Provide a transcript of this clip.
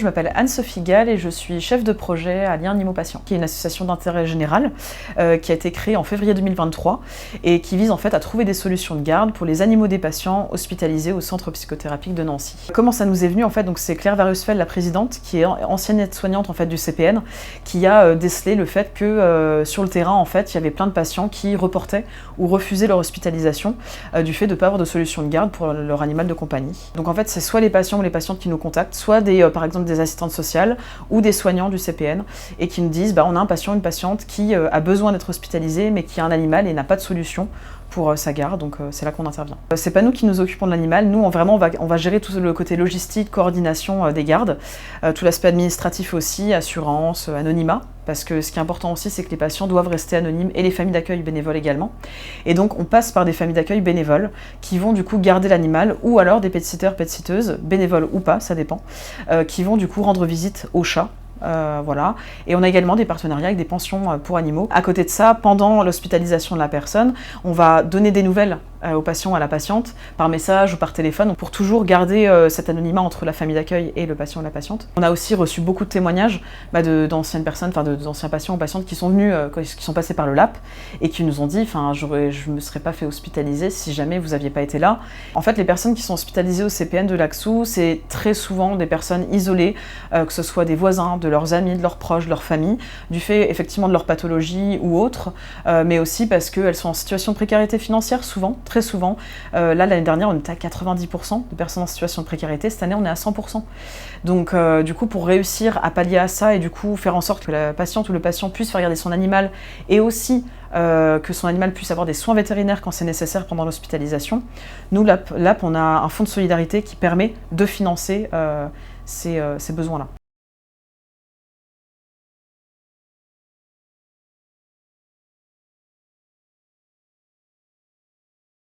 Je m'appelle Anne-Sophie Gall et je suis chef de projet à Lien Animaux Patients, qui est une association d'intérêt général qui a été créée en février 2023 et qui vise en fait à trouver des solutions de garde pour les animaux des patients hospitalisés au centre psychothérapique de Nancy. Comment ça nous est venu en fait? Donc c'est Claire Varusfeld, la présidente, qui est ancienne aide-soignante en fait du CPN, qui a décelé le fait que sur le terrain en fait il y avait plein de patients qui reportaient ou refusaient leur hospitalisation du fait de ne pas avoir de solution de garde pour leur animal de compagnie. Donc en fait c'est soit les patients ou les patientes qui nous contactent, soit par exemple des assistantes sociales ou des soignants du CPN et qui nous disent on a un patient, une patiente qui a besoin d'être hospitalisé mais qui a un animal et n'a pas de solution pour sa garde, donc c'est là qu'on intervient. C'est pas nous qui nous occupons de l'animal, nous on va gérer tout le côté logistique, coordination des gardes, tout l'aspect administratif aussi, assurance, anonymat, parce que ce qui est important aussi c'est que les patients doivent rester anonymes et les familles d'accueil bénévoles également. Et donc on passe par des familles d'accueil bénévoles qui vont du coup garder l'animal ou alors des pet-sitters, pet-sitteuses, bénévoles ou pas, ça dépend, qui vont du coup rendre visite au chat. Voilà. Et on a également des partenariats avec des pensions pour animaux. À côté de ça, pendant l'hospitalisation de la personne, on va donner des nouvelles au patient, à la patiente, par message ou par téléphone, pour toujours garder cet anonymat entre la famille d'accueil et le patient ou la patiente. On a aussi reçu beaucoup de témoignages d'anciennes personnes, d'anciens patients ou patientes qui sont venus, qui sont passés par le LAP et qui nous ont dit je ne me serais pas fait hospitaliser si jamais vous n'aviez pas été là. En fait, les personnes qui sont hospitalisées au CPN de Laxou, c'est très souvent des personnes isolées, que ce soit des voisins, de leurs amis, de leurs proches, de leur famille, du fait effectivement de leur pathologie ou autre, mais aussi parce qu'elles sont en situation de précarité financière souvent, très souvent. Là, l'année dernière, on était à 90% de personnes en situation de précarité. Cette année, on est à 100%. Donc, du coup, pour réussir à pallier à ça et du coup faire en sorte que la patiente ou le patient puisse faire garder son animal et aussi que son animal puisse avoir des soins vétérinaires quand c'est nécessaire pendant l'hospitalisation, nous, l'AP, on a un fonds de solidarité qui permet de financer ces besoins-là.